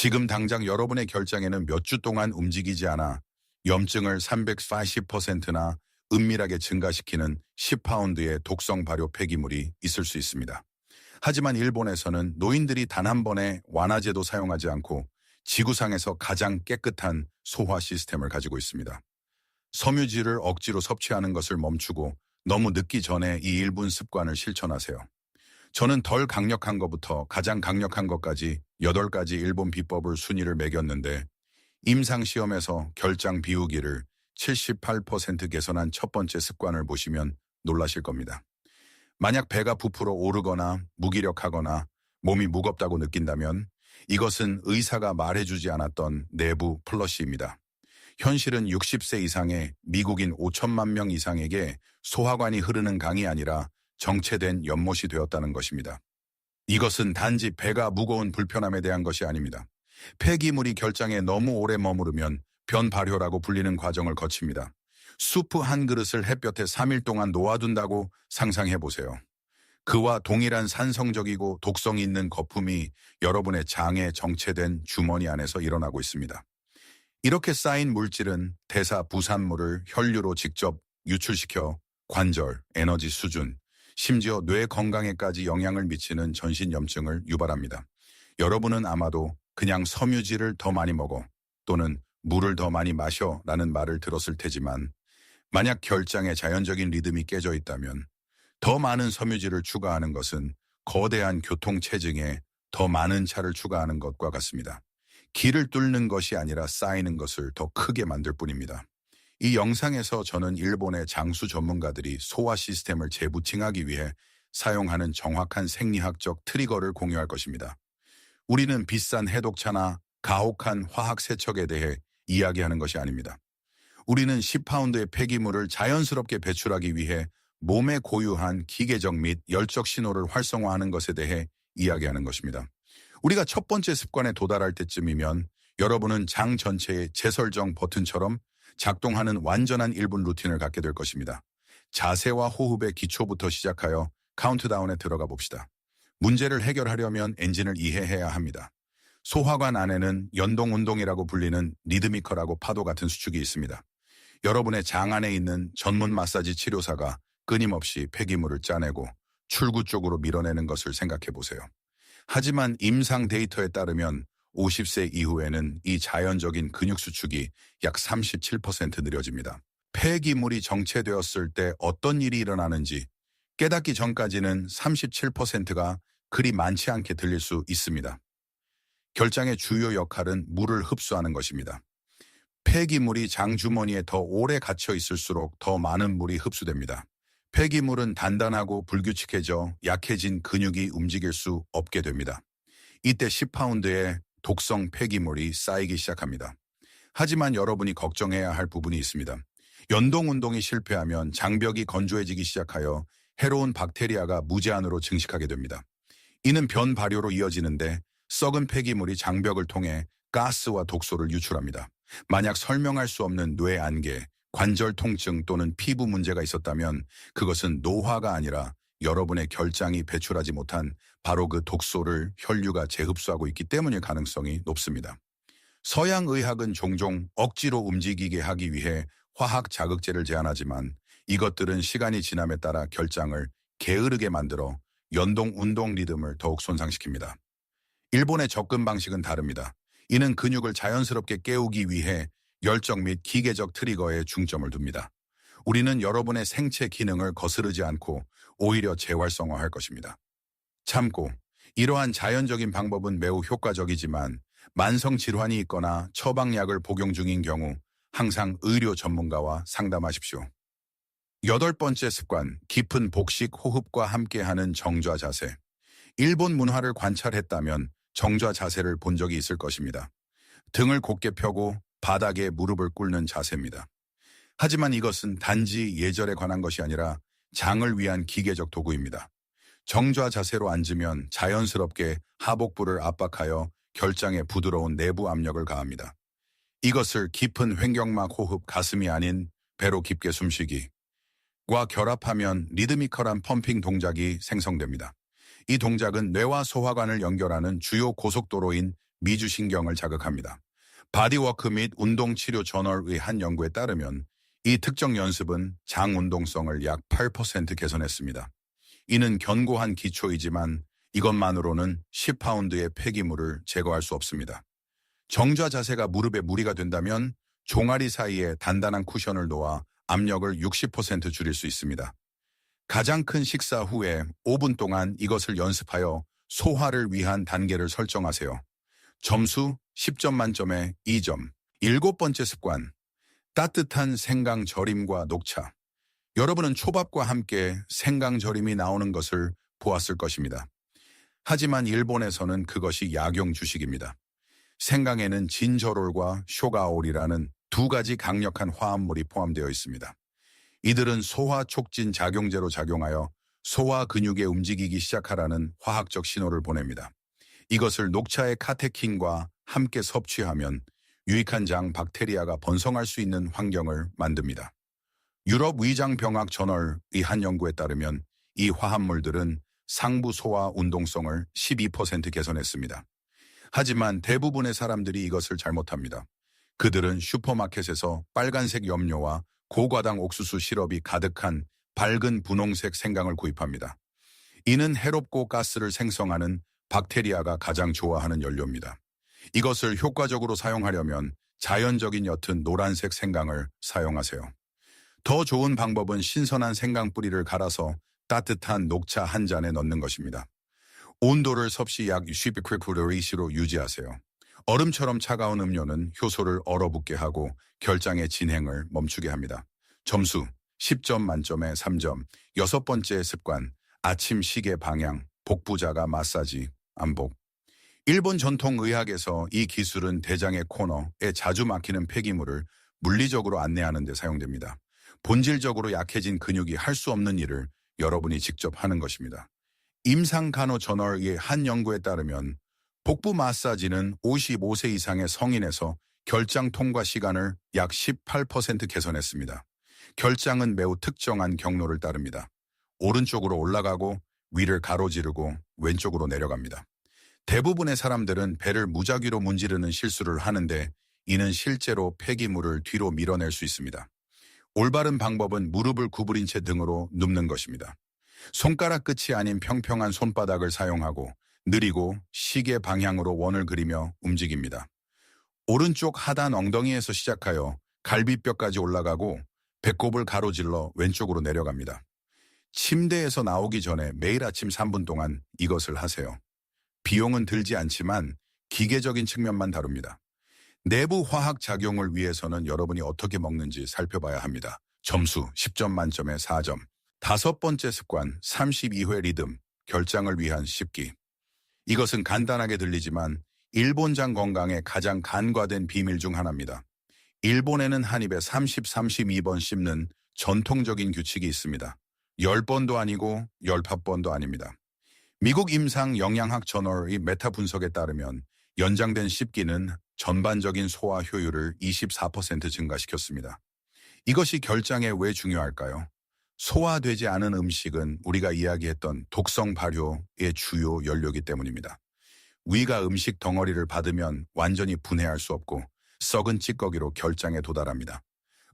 지금 당장 여러분의 결장에는 몇 주 동안 움직이지 않아 염증을 340%나 은밀하게 증가시키는 10파운드의 독성 발효 폐기물이 있을 수 있습니다. 하지만 일본에서는 노인들이 단 한 번의 완화제도 사용하지 않고 지구상에서 가장 깨끗한 소화 시스템을 가지고 있습니다. 섬유질을 억지로 섭취하는 것을 멈추고 너무 늦기 전에 이 1분 습관을 실천하세요. 저는 덜 강력한 것부터 가장 강력한 것까지 8가지 일본 비법을 순위를 매겼는데 임상시험에서 결장 비우기를 78% 개선한 첫 번째 습관을 보시면 놀라실 겁니다. 만약 배가 부풀어 오르거나 무기력하거나 몸이 무겁다고 느낀다면 이것은 의사가 말해주지 않았던 내부 플러시입니다. 현실은 60세 이상의 미국인 5천만 명 이상에게 소화관이 흐르는 강이 아니라 정체된 연못이 되었다는 것입니다. 이것은 단지 배가 무거운 불편함에 대한 것이 아닙니다. 폐기물이 결장에 너무 오래 머무르면 변 발효라고 불리는 과정을 거칩니다. 수프 한 그릇을 햇볕에 3일 동안 놓아둔다고 상상해 보세요. 그와 동일한 산성적이고 독성이 있는 거품이 여러분의 장에 정체된 주머니 안에서 일어나고 있습니다. 이렇게 쌓인 물질은 대사 부산물을 혈류로 직접 유출시켜 관절, 에너지 수준, 심지어 뇌 건강에까지 영향을 미치는 전신염증을 유발합니다. 여러분은 아마도 그냥 섬유질을 더 많이 먹어 또는 물을 더 많이 마셔 라는 말을 들었을 테지만 만약 결장의 자연적인 리듬이 깨져 있다면 더 많은 섬유질을 추가하는 것은 거대한 교통체증에 더 많은 차를 추가하는 것과 같습니다. 길을 뚫는 것이 아니라 쌓이는 것을 더 크게 만들 뿐입니다. 이 영상에서 저는 일본의 장수 전문가들이 소화 시스템을 재부팅하기 위해 사용하는 정확한 생리학적 트리거를 공유할 것입니다. 우리는 비싼 해독차나 가혹한 화학 세척에 대해 이야기하는 것이 아닙니다. 우리는 10파운드의 폐기물을 자연스럽게 배출하기 위해 몸에 고유한 기계적 및 열적 신호를 활성화하는 것에 대해 이야기하는 것입니다. 우리가 첫 번째 습관에 도달할 때쯤이면 여러분은 장 전체의 재설정 버튼처럼 작동하는 완전한 1분 루틴을 갖게 될 것입니다. 자세와 호흡의 기초부터 시작하여 카운트다운에 들어가 봅시다. 문제를 해결하려면 엔진을 이해해야 합니다. 소화관 안에는 연동운동이라고 불리는 리드미컬하고 파도 같은 수축이 있습니다. 여러분의 장 안에 있는 전문 마사지 치료사가 끊임없이 폐기물을 짜내고 출구 쪽으로 밀어내는 것을 생각해 보세요. 하지만 임상 데이터에 따르면 50세 이후에는 이 자연적인 근육 수축이 약 37% 느려집니다. 폐기물이 정체되었을 때 어떤 일이 일어나는지 깨닫기 전까지는 37%가 그리 많지 않게 들릴 수 있습니다. 결장의 주요 역할은 물을 흡수하는 것입니다. 폐기물이 장주머니에 더 오래 갇혀 있을수록 더 많은 물이 흡수됩니다. 폐기물은 단단하고 불규칙해져 약해진 근육이 움직일 수 없게 됩니다. 이때 10파운드의 독성 폐기물이 쌓이기 시작합니다. 하지만 여러분이 걱정해야 할 부분이 있습니다. 연동 운동이 실패하면 장벽이 건조해지기 시작하여 해로운 박테리아가 무제한으로 증식하게 됩니다. 이는 변 발효로 이어지는데 썩은 폐기물이 장벽을 통해 가스와 독소를 유출합니다. 만약 설명할 수 없는 뇌 안개, 관절 통증 또는 피부 문제가 있었다면 그것은 노화가 아니라 여러분의 결장이 배출하지 못한 바로 그 독소를 혈류가 재흡수하고 있기 때문일 가능성이 높습니다. 서양 의학은 종종 억지로 움직이게 하기 위해 화학 자극제를 제한하지만 이것들은 시간이 지남에 따라 결장을 게으르게 만들어 연동 운동 리듬을 더욱 손상시킵니다. 일본의 접근 방식은 다릅니다. 이는 근육을 자연스럽게 깨우기 위해 열적 및 기계적 트리거에 중점을 둡니다. 우리는 여러분의 생체 기능을 거스르지 않고 오히려 재활성화할 것입니다. 참고, 이러한 자연적인 방법은 매우 효과적이지만 만성 질환이 있거나 처방약을 복용 중인 경우 항상 의료 전문가와 상담하십시오. 8번째 습관, 깊은 복식 호흡과 함께하는 정좌 자세. 일본 문화를 관찰했다면 정좌 자세를 본 적이 있을 것입니다. 등을 곧게 펴고 바닥에 무릎을 꿇는 자세입니다. 하지만 이것은 단지 예절에 관한 것이 아니라 장을 위한 기계적 도구입니다. 정좌 자세로 앉으면 자연스럽게 하복부를 압박하여 결장에 부드러운 내부 압력을 가합니다. 이것을 깊은 횡격막 호흡, 가슴이 아닌 배로 깊게 숨쉬기과 결합하면 리드미컬한 펌핑 동작이 생성됩니다. 이 동작은 뇌와 소화관을 연결하는 주요 고속도로인 미주신경을 자극합니다. 바디워크 및 운동치료 저널의 한 연구에 따르면 이 특정 연습은 장 운동성을 약 8% 개선했습니다. 이는 견고한 기초이지만 이것만으로는 10파운드의 폐기물을 제거할 수 없습니다. 정좌 자세가 무릎에 무리가 된다면 종아리 사이에 단단한 쿠션을 놓아 압력을 60% 줄일 수 있습니다. 가장 큰 식사 후에 5분 동안 이것을 연습하여 소화를 위한 단계를 설정하세요. 점수 10점 만점에 2점. 7번째 습관. 따뜻한 생강 절임과 녹차. 여러분은 초밥과 함께 생강 절임이 나오는 것을 보았을 것입니다. 하지만 일본에서는 그것이 약용 주식입니다. 생강에는 진저롤과 쇼가올이라는 두 가지 강력한 화합물이 포함되어 있습니다. 이들은 소화 촉진 작용제로 작용하여 소화 근육에 움직이기 시작하라는 화학적 신호를 보냅니다. 이것을 녹차의 카테킨과 함께 섭취하면 유익한 장 박테리아가 번성할 수 있는 환경을 만듭니다. 유럽 위장병학 저널의 한 연구에 따르면 이 화합물들은 상부 소화 운동성을 12% 개선했습니다. 하지만 대부분의 사람들이 이것을 잘못합니다. 그들은 슈퍼마켓에서 빨간색 염료와 고과당 옥수수 시럽이 가득한 밝은 분홍색 생강을 구입합니다. 이는 해롭고 가스를 생성하는 박테리아가 가장 좋아하는 연료입니다. 이것을 효과적으로 사용하려면 자연적인 옅은 노란색 생강을 사용하세요. 더 좋은 방법은 신선한 생강 뿌리를 갈아서 따뜻한 녹차 한 잔에 넣는 것입니다. 온도를 섭씨 약 10°C로 유지하세요. 얼음처럼 차가운 음료는 효소를 얼어붙게 하고 결장의 진행을 멈추게 합니다. 점수 10점 만점에 3점. 6번째 습관. 아침 시계 방향, 복부자가 마사지, 안복. 일본 전통 의학에서 이 기술은 대장의 코너에 자주 막히는 폐기물을 물리적으로 안내하는 데 사용됩니다. 본질적으로 약해진 근육이 할 수 없는 일을 여러분이 직접 하는 것입니다. 임상간호저널의 한 연구에 따르면 복부 마사지는 55세 이상의 성인에서 결장 통과 시간을 약 18% 개선했습니다. 결장은 매우 특정한 경로를 따릅니다. 오른쪽으로 올라가고 위를 가로지르고 왼쪽으로 내려갑니다. 대부분의 사람들은 배를 무작위로 문지르는 실수를 하는데 이는 실제로 폐기물을 뒤로 밀어낼 수 있습니다. 올바른 방법은 무릎을 구부린 채 등으로 눕는 것입니다. 손가락 끝이 아닌 평평한 손바닥을 사용하고 느리고 시계 방향으로 원을 그리며 움직입니다. 오른쪽 하단 엉덩이에서 시작하여 갈비뼈까지 올라가고 배꼽을 가로질러 왼쪽으로 내려갑니다. 침대에서 나오기 전에 매일 아침 3분 동안 이것을 하세요. 비용은 들지 않지만 기계적인 측면만 다룹니다. 내부 화학 작용을 위해서는 여러분이 어떻게 먹는지 살펴봐야 합니다. 점수 10점 만점에 4점. 5번째 습관 32회 리듬, 결장을 위한 씹기. 이것은 간단하게 들리지만 일본장 건강의 가장 간과된 비밀 중 하나입니다. 일본에는 한 입에 32번 씹는 전통적인 규칙이 있습니다. 10번도 아니고 18번도 아닙니다. 미국 임상 영양학 저널의 메타 분석에 따르면 연장된 씹기는 전반적인 소화 효율을 24% 증가시켰습니다. 이것이 결장에 왜 중요할까요? 소화되지 않은 음식은 우리가 이야기했던 독성 발효의 주요 연료이기 때문입니다. 위가 음식 덩어리를 받으면 완전히 분해할 수 없고 썩은 찌꺼기로 결장에 도달합니다.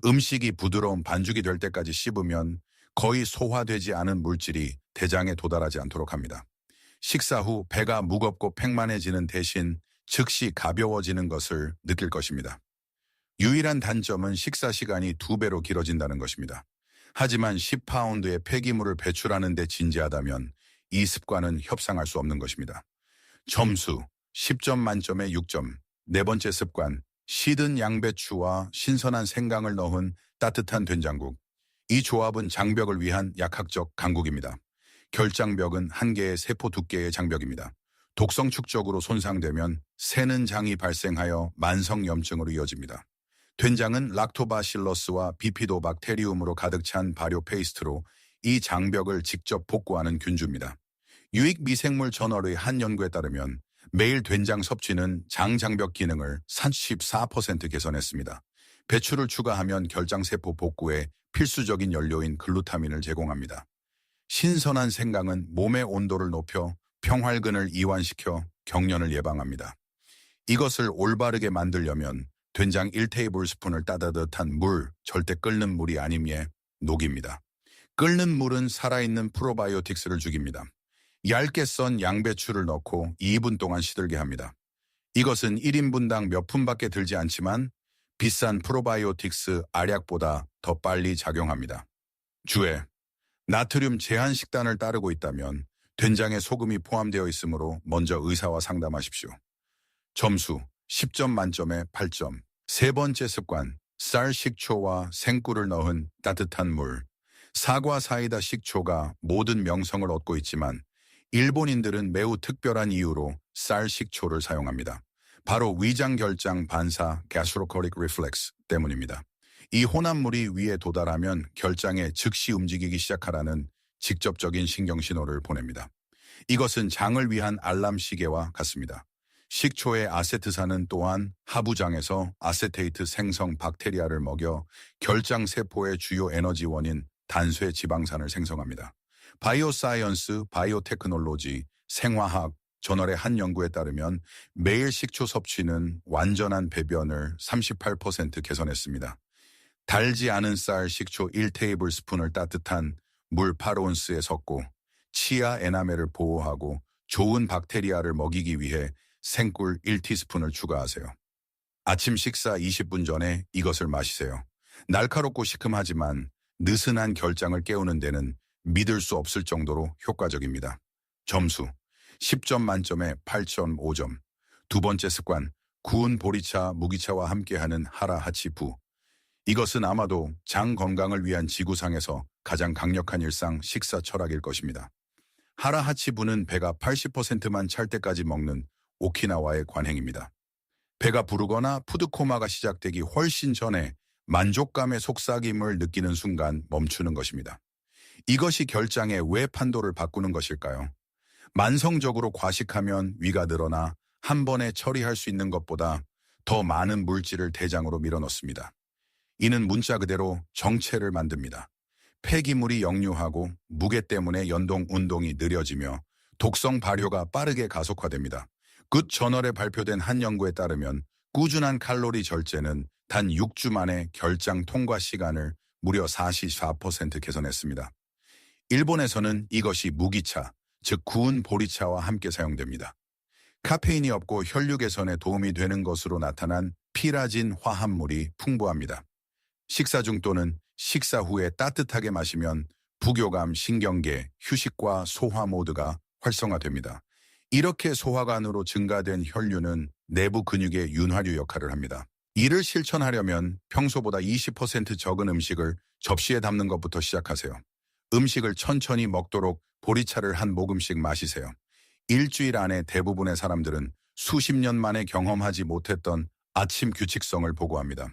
음식이 부드러운 반죽이 될 때까지 씹으면 거의 소화되지 않은 물질이 대장에 도달하지 않도록 합니다. 식사 후 배가 무겁고 팽만해지는 대신 즉시 가벼워지는 것을 느낄 것입니다. 유일한 단점은 식사 시간이 2배로 길어진다는 것입니다. 하지만 10파운드의 폐기물을 배출하는 데 진지하다면 이 습관은 협상할 수 없는 것입니다. 점수 10점 만점에 6점. 4번째 습관. 시든 양배추와 신선한 생강을 넣은 따뜻한 된장국. 이 조합은 장벽을 위한 약학적 강국입니다. 결장벽은 한 개의 세포 두께의 장벽입니다. 독성 축적으로 손상되면 새는 장이 발생하여 만성염증으로 이어집니다. 된장은 락토바실러스와 비피도박테리움으로 가득 찬 발효 페이스트로 이 장벽을 직접 복구하는 균주입니다. 유익 미생물 저널의 한 연구에 따르면 매일 된장 섭취는 장 장벽 기능을 34% 개선했습니다. 배추를 추가하면 결장세포 복구에 필수적인 연료인 글루타민을 제공합니다. 신선한 생강은 몸의 온도를 높여 평활근을 이완시켜 경련을 예방합니다. 이것을 올바르게 만들려면 된장 1테이블스푼을 따뜻한 물, 절대 끓는 물이 아님에 녹입니다. 끓는 물은 살아있는 프로바이오틱스를 죽입니다. 얇게 썬 양배추를 넣고 2분 동안 시들게 합니다. 이것은 1인분당 몇 분밖에 들지 않지만 비싼 프로바이오틱스 알약보다 더 빨리 작용합니다. 주에 나트륨 제한 식단을 따르고 있다면 된장에 소금이 포함되어 있으므로 먼저 의사와 상담하십시오. 점수 10점 만점에 8점. 세 번째 습관, 쌀 식초와 생꿀을 넣은 따뜻한 물. 사과 사이다 식초가 모든 명성을 얻고 있지만 일본인들은 매우 특별한 이유로 쌀 식초를 사용합니다. 바로 위장결장 반사 gastrocolic reflex 때문입니다. 이 혼합물이 위에 도달하면 결장에 즉시 움직이기 시작하라는 직접적인 신경신호를 보냅니다. 이것은 장을 위한 알람 시계와 같습니다. 식초의 아세트산은 또한 하부장에서 아세테이트 생성 박테리아를 먹여 결장 세포의 주요 에너지원인 단쇄 지방산을 생성합니다. 바이오사이언스, 바이오테크놀로지, 생화학 저널의 한 연구에 따르면 매일 식초 섭취는 완전한 배변을 38% 개선했습니다. 달지 않은 쌀 식초 1테이블스푼을 따뜻한 물 8온스에 섞고 치아 에나멜을 보호하고 좋은 박테리아를 먹이기 위해 생꿀 1티스푼을 추가하세요. 아침 식사 20분 전에 이것을 마시세요. 날카롭고 시큼하지만 느슨한 결장을 깨우는 데는 믿을 수 없을 정도로 효과적입니다. 점수 10점 만점에 8.5점. 두 번째 습관, 구운 보리차, 무기차와 함께하는 하라하치부. 이것은 아마도 장 건강을 위한 지구상에서 가장 강력한 일상 식사 철학일 것입니다. 하라하치부는 배가 80%만 찰 때까지 먹는 오키나와의 관행입니다. 배가 부르거나 푸드코마가 시작되기 훨씬 전에 만족감의 속삭임을 느끼는 순간 멈추는 것입니다. 이것이 결장의 왜 판도를 바꾸는 것일까요? 만성적으로 과식하면 위가 늘어나 한 번에 처리할 수 있는 것보다 더 많은 물질을 대장으로 밀어넣습니다. 이는 문자 그대로 정체를 만듭니다. 폐기물이 역류하고 무게 때문에 연동 운동이 느려지며 독성 발효가 빠르게 가속화됩니다. 굿 저널에 발표된 한 연구에 따르면 꾸준한 칼로리 절제는 단 6주 만에 결장 통과 시간을 무려 44% 개선했습니다. 일본에서는 이것이 무기차, 즉 구운 보리차와 함께 사용됩니다. 카페인이 없고 혈류 개선에 도움이 되는 것으로 나타난 피라진 화합물이 풍부합니다. 식사 중 또는 식사 후에 따뜻하게 마시면 부교감, 신경계, 휴식과 소화 모두가 활성화됩니다. 이렇게 소화관으로 증가된 혈류는 내부 근육의 윤활유 역할을 합니다. 이를 실천하려면 평소보다 20% 적은 음식을 접시에 담는 것부터 시작하세요. 음식을 천천히 먹도록 보리차를 한 모금씩 마시세요. 일주일 안에 대부분의 사람들은 수십 년 만에 경험하지 못했던 아침 규칙성을 보고합니다.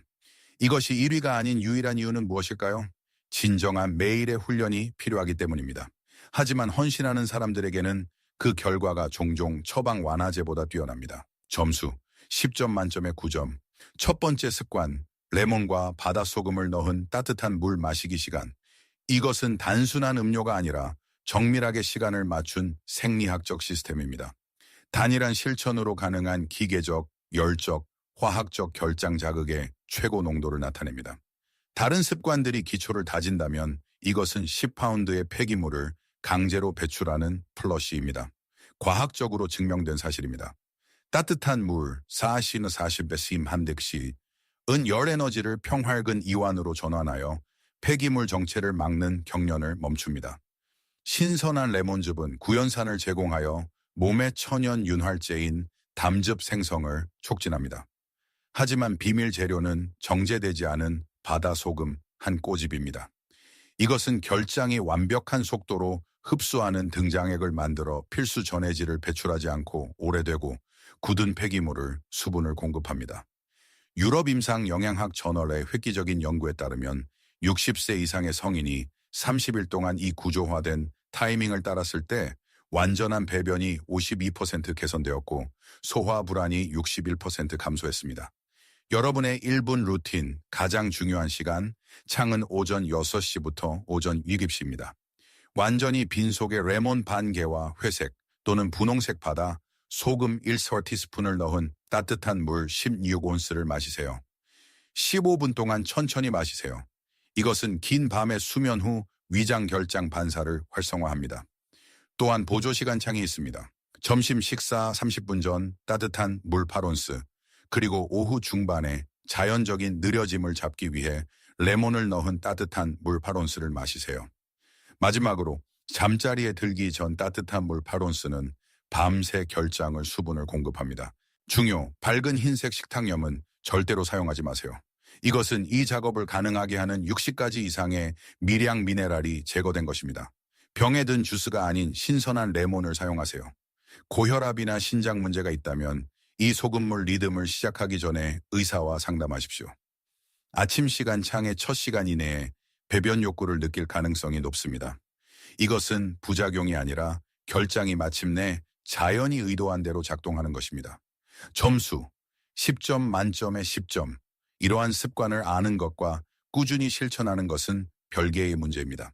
이것이 1위가 아닌 유일한 이유는 무엇일까요? 진정한 매일의 훈련이 필요하기 때문입니다. 하지만 헌신하는 사람들에게는 그 결과가 종종 처방 완화제보다 뛰어납니다. 점수 10점 만점에 9점. 첫 번째 습관, 레몬과 바닷소금을 넣은 따뜻한 물 마시기 시간. 이것은 단순한 음료가 아니라 정밀하게 시간을 맞춘 생리학적 시스템입니다. 단일한 실천으로 가능한 기계적, 열적, 화학적 결장 자극의 최고 농도를 나타냅니다. 다른 습관들이 기초를 다진다면 이것은 10파운드의 폐기물을 강제로 배출하는 플러시입니다. 과학적으로 증명된 사실입니다. 따뜻한 물, 40배심 한 득씩은 열 에너지를 평활근 이완으로 전환하여 폐기물 정체를 막는 경련을 멈춥니다. 신선한 레몬즙은 구연산을 제공하여 몸의 천연 윤활제인 담즙 생성을 촉진합니다. 하지만 비밀 재료는 정제되지 않은 바다소금 한 꼬집입니다. 이것은 결장이 완벽한 속도로 흡수하는 등장액을 만들어 필수 전해질을 배출하지 않고 오래되고 굳은 폐기물을 수분을 공급합니다. 유럽 임상 영양학 저널의 획기적인 연구에 따르면 60세 이상의 성인이 30일 동안 이 구조화된 타이밍을 따랐을 때 완전한 배변이 52% 개선되었고 소화 불안이 61% 감소했습니다. 여러분의 1분 루틴, 가장 중요한 시간, 창은 오전 6시부터 오전 6시입니다. 완전히 빈속에 레몬 반 개와 회색 또는 분홍색 바다, 소금 1티스푼을 넣은 따뜻한 물 16온스를 마시세요. 15분 동안 천천히 마시세요. 이것은 긴 밤의 수면 후 위장 결장 반사를 활성화합니다. 또한 보조 시간창이 있습니다. 점심 식사 30분 전 따뜻한 물 8온스, 그리고 오후 중반에 자연적인 느려짐을 잡기 위해 레몬을 넣은 따뜻한 물 8온스를 마시세요. 마지막으로 잠자리에 들기 전 따뜻한 물 8온스는 밤새 결장을 수분을 공급합니다. 중요, 밝은 흰색 식탁염은 절대로 사용하지 마세요. 이것은 이 작업을 가능하게 하는 60가지 이상의 미량 미네랄이 제거된 것입니다. 병에 든 주스가 아닌 신선한 레몬을 사용하세요. 고혈압이나 신장 문제가 있다면 이 소금물 리듬을 시작하기 전에 의사와 상담하십시오. 아침 시간 창의 첫 시간 이내에 배변 욕구를 느낄 가능성이 높습니다. 이것은 부작용이 아니라 결장이 마침내 자연이 의도한 대로 작동하는 것입니다. 점수 10점 만점에 10점. 이러한 습관을 아는 것과 꾸준히 실천하는 것은 별개의 문제입니다.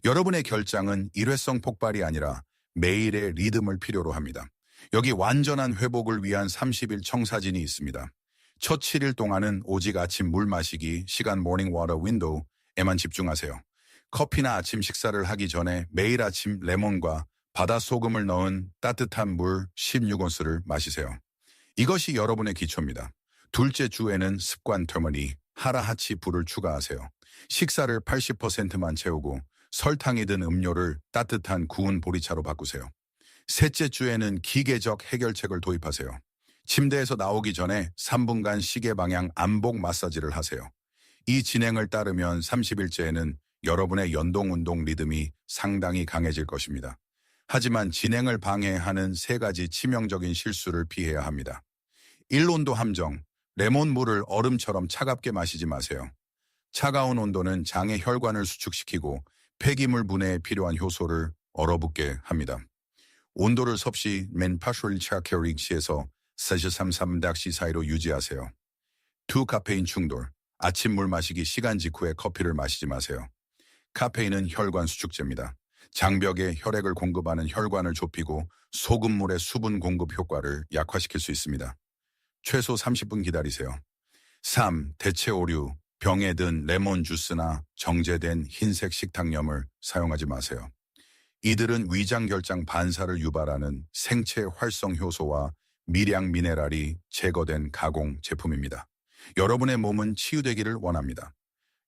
여러분의 결장은 일회성 폭발이 아니라 매일의 리듬을 필요로 합니다. 여기 완전한 회복을 위한 30일 청사진이 있습니다. 첫 7일 동안은 오직 아침 물 마시기, 시간 모닝 워터 윈도우에만 집중하세요. 커피나 아침 식사를 하기 전에 매일 아침 레몬과 바다 소금을 넣은 따뜻한 물 16온스를 마시세요. 이것이 여러분의 기초입니다. 둘째 주에는 습관 터머니, 하라하치 불을 추가하세요. 식사를 80%만 채우고 설탕이 든 음료를 따뜻한 구운 보리차로 바꾸세요. 셋째 주에는 기계적 해결책을 도입하세요. 침대에서 나오기 전에 3분간 시계 방향 안복 마사지를 하세요. 이 진행을 따르면 30일째에는 여러분의 연동운동 리듬이 상당히 강해질 것입니다. 하지만 진행을 방해하는 3가지 치명적인 실수를 피해야 합니다. 1온도 함정, 레몬물을 얼음처럼 차갑게 마시지 마세요. 차가운 온도는 장의 혈관을 수축시키고 폐기물 분해에 필요한 효소를 얼어붙게 합니다. 온도를 섭씨 -8.4°C에서 43.3°C 사이로 유지하세요. 2. 카페인 충돌, 아침 물 마시기 시간 직후에 커피를 마시지 마세요. 카페인은 혈관 수축제입니다. 장벽에 혈액을 공급하는 혈관을 좁히고 소금물의 수분 공급 효과를 약화시킬 수 있습니다. 최소 30분 기다리세요. 3. 대체 오류, 병에 든 레몬 주스나 정제된 흰색 식탁염을 사용하지 마세요. 이들은 위장 결장 반사를 유발하는 생체 활성 효소와 미량 미네랄이 제거된 가공 제품입니다. 여러분의 몸은 치유되기를 원합니다.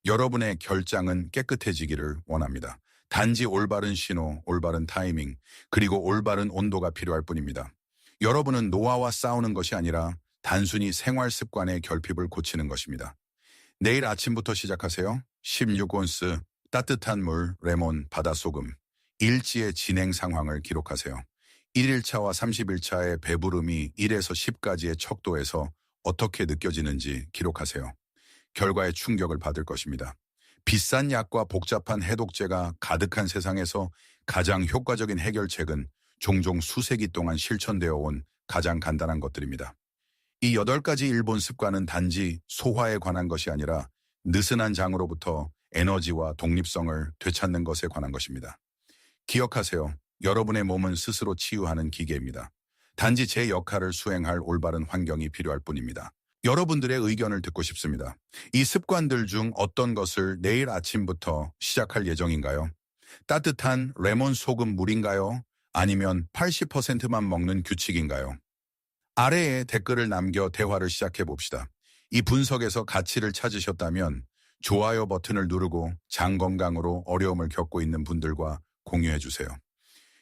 여러분의 결장은 깨끗해지기를 원합니다. 단지 올바른 신호, 올바른 타이밍, 그리고 올바른 온도가 필요할 뿐입니다. 여러분은 노화와 싸우는 것이 아니라 단순히 생활 습관의 결핍을 고치는 것입니다. 내일 아침부터 시작하세요. 16온스 따뜻한 물, 레몬, 바다소금. 일지의 진행 상황을 기록하세요. 1일차와 30일차의 배부름이 1에서 10까지의 척도에서 어떻게 느껴지는지 기록하세요. 결과에 충격을 받을 것입니다. 비싼 약과 복잡한 해독제가 가득한 세상에서 가장 효과적인 해결책은 종종 수세기 동안 실천되어 온 가장 간단한 것들입니다. 이 8가지 일본 습관은 단지 소화에 관한 것이 아니라 느슨한 장으로부터 에너지와 독립성을 되찾는 것에 관한 것입니다. 기억하세요. 여러분의 몸은 스스로 치유하는 기계입니다. 단지 제 역할을 수행할 올바른 환경이 필요할 뿐입니다. 여러분들의 의견을 듣고 싶습니다. 이 습관들 중 어떤 것을 내일 아침부터 시작할 예정인가요? 따뜻한 레몬 소금 물인가요? 아니면 80%만 먹는 규칙인가요? 아래에 댓글을 남겨 대화를 시작해 봅시다. 이 분석에서 가치를 찾으셨다면 좋아요 버튼을 누르고 장 건강으로 어려움을 겪고 있는 분들과 공유해 주세요.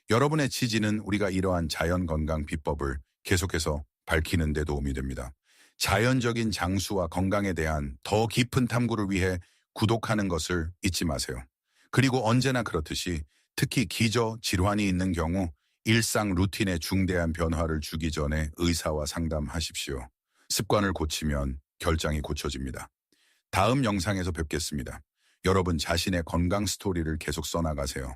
여러분의 지지는 우리가 이러한 자연 건강 비법을 계속해서 밝히는 데 도움이 됩니다. 자연적인 장수와 건강에 대한 더 깊은 탐구를 위해 구독하는 것을 잊지 마세요. 그리고 언제나 그렇듯이 특히 기저 질환이 있는 경우 일상 루틴에 중대한 변화를 주기 전에 의사와 상담하십시오. 습관을 고치면 결장이 고쳐집니다. 다음 영상에서 뵙겠습니다. 여러분 자신의 건강 스토리를 계속 써나가세요.